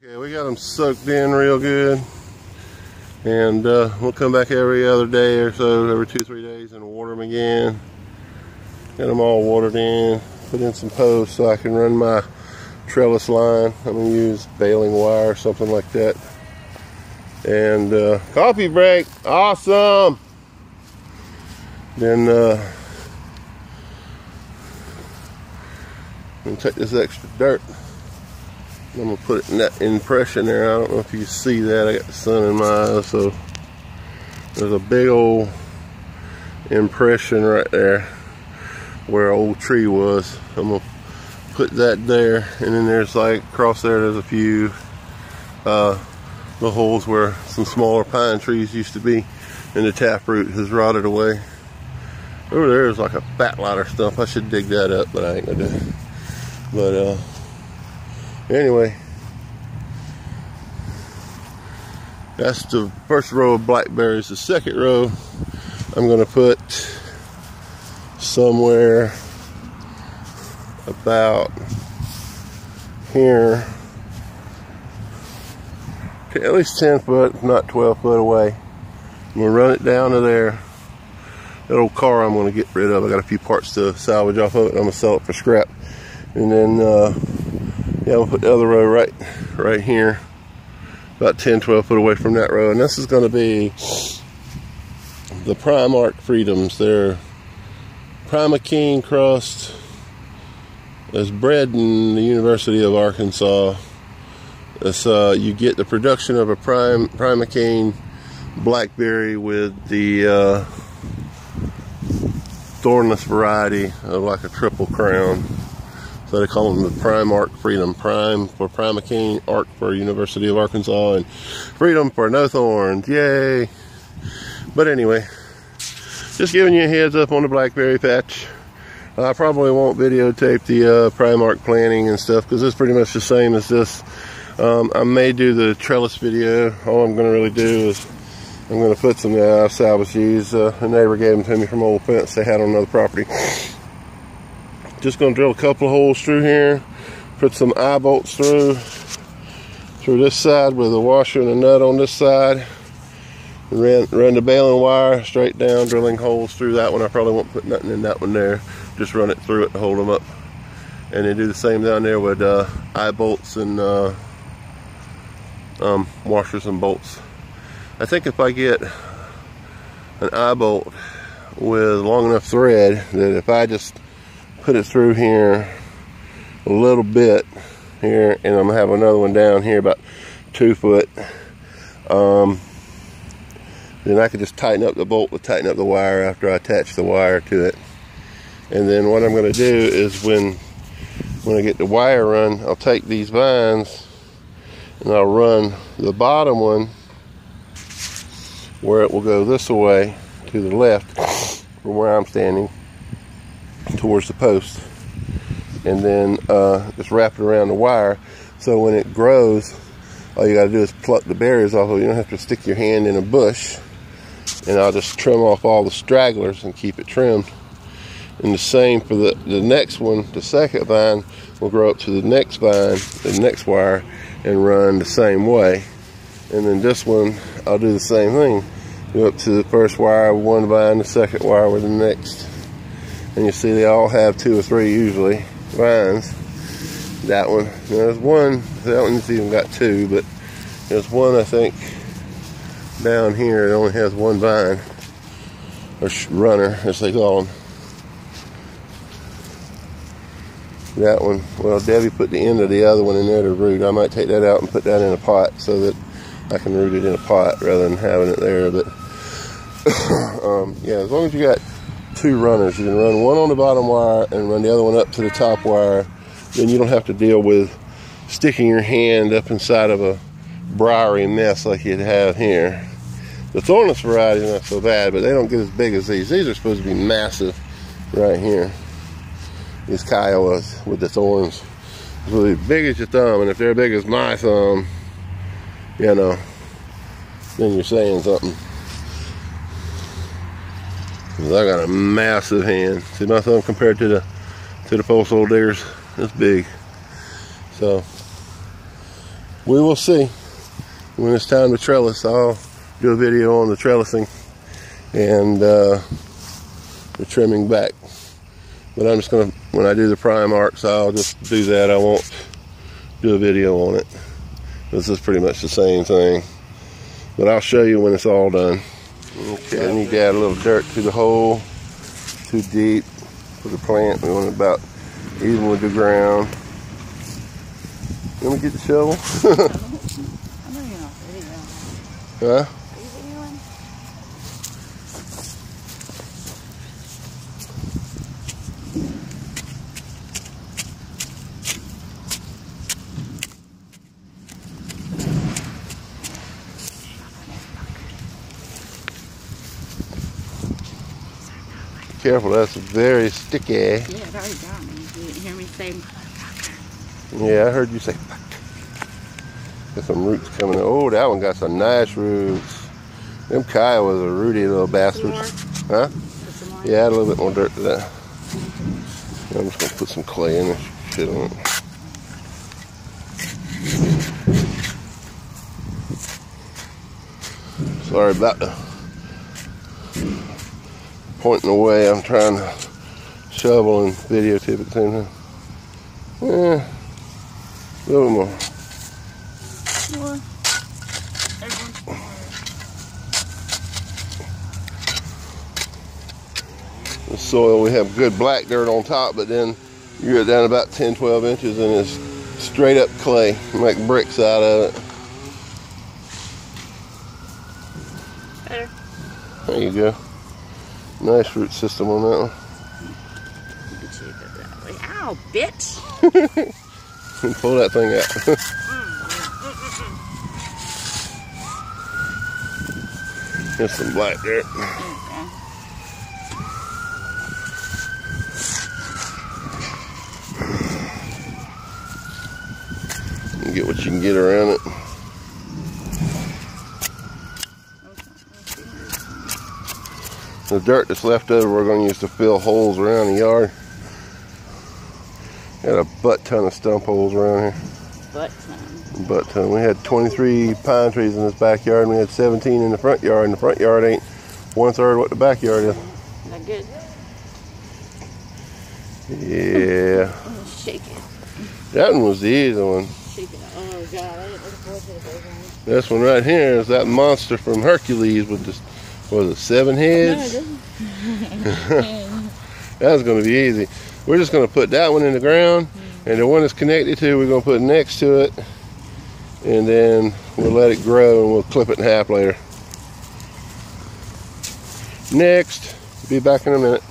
Okay, we got them soaked in real good, and we'll come back every other day or so, every 2-3 days, and water them again. Get them all watered in, put in some posts so I can run my trellis line. I'm gonna use baling wire or something like that. And coffee break, awesome. Then I'm gonna take this extra dirt. I'm gonna put it in that impression there. I don't know if you see that. I got the sun in my eyes, so there's a big old impression right there where an old tree was. I'm gonna put that there, and then there's like across there, there's a few the holes where some smaller pine trees used to be, and the taproot has rotted away. Over there is like a fat lot of stuff. I should dig that up, but I ain't gonna do it. But anyway, that's the first row of blackberries. The second row I'm gonna put somewhere about here, at least 10 foot, not 12 foot away. I'm gonna run it down to there. That old car I'm gonna get rid of. I got a few parts to salvage off of it, and I'm gonna sell it for scrap. And then yeah, we'll put the other row right here, about 10-12 foot away from that row. And this is gonna be the Primark Freedoms. They're Primaking crust. It's bred in the University of Arkansas. It's, you get the production of a Primaking blackberry with the thornless variety of like a triple crown. So they call them the Primark Freedom. Prime for Primaking, Arc for University of Arkansas, and Freedom for no thorns. Yay! But anyway, just giving you a heads up on the blackberry patch. I probably won't videotape the Primark planting and stuff, because it's pretty much the same as this. I may do the trellis video. All I'm going to really do is I'm going to put some salvage these. A neighbor gave them to me from old fence they had on another property. Just going to drill a couple of holes through here, put some eye bolts through this side with a washer and a nut on this side. Run the baling wire straight down, drilling holes through that one. I probably won't put nothing in that one there. Just run it through it to hold them up. And then do the same down there with eye bolts and washers and bolts. I think if I get an eye bolt with long enough thread that if I just put it through here a little bit here, and I'm gonna have another one down here about 2 foot, then I could just tighten up the bolt to tighten up the wire after I attach the wire to it. And then what I'm gonna do is when I get the wire run, I'll take these vines and I'll run the bottom one where it will go this way to the left from where I'm standing towards the post, and then just wrap it around the wire, so when it grows, all you got to do is pluck the berries off of it. You don't have to stick your hand in a bush, and I'll just trim off all the stragglers and keep it trimmed. And the same for the next one. The second vine will grow up to the next vine, the next wire, and run the same way. And then this one, I'll do the same thing. Go up to the first wire with one vine, the second wire with the next. And you see they all have 2 or 3 usually vines. That one, there's one, that one's even got 2, but there's one I think down here that only has 1 vine, or runner as they call them. That one, well, Debbie put the end of the other one in there to root. I might take that out and put that in a pot so that I can root it in a pot rather than having it there. But yeah, as long as you got 2 runners, you can run one on the bottom wire and run the other one up to the top wire. Then you don't have to deal with sticking your hand up inside of a briary mess like you'd have here. The thornless variety is not so bad, but they don't get as big as these. These are supposed to be massive right here. These Kiowas with the thorns. So they're big as your thumb, and if they're big as my thumb, you know, then you're saying something. 'Cause I got a massive hand. See my thumb compared to the post hole diggers? It's big. So we will see. When it's time to trellis, I'll do a video on the trellising and the trimming back. But I'm just gonna, when I do the prime arcs, I'll just do that. I won't do a video on it. This is pretty much the same thing. But I'll show you when it's all done. Okay, I need to add a little dirt to the hole. Too deep for the plant. We want it about even with the ground. Let me get the shovel. I know you're not videoing. Huh? Are you videoing? Careful, that's very sticky. Yeah, it already got me. You didn't hear me say Yeah, I heard you say fuck. Got some roots coming. Oh, that one got some nice roots. Them Kiowas are rooty little bastards. Huh? Yeah, add a little bit more dirt to that. I'm just gonna put some clay in this shit on it. Sorry about the pointing away. I'm trying to shovel and videotape at the same time. Yeah, a little bit more. More. The soil, we have good black dirt on top, but then you get down about 10-12 inches and it's straight up clay. You make bricks out of it. Better. There you go. Nice root system on that one. Ow, bitch! Pull that thing out. Here's some black dirt. You get what you can get around it. The dirt that's left over we're going to use to fill holes around the yard. Got a butt ton of stump holes around here. Butt ton. We had 23 pine trees in this backyard and we had 17 in the front yard, and the front yard ain't 1/3 what the backyard is. That good? Yeah. Shake it. That one was the easy one. Shake it. Oh god, I didn't look forward to the big one. This one right here is that monster from Hercules with the, what was it, 7 heads? No, That's going to be easy. We're just going to put that one in the ground, and the one it's connected to we're going to put next to it, and then we'll let it grow and we'll clip it in half later. Next, be back in a minute.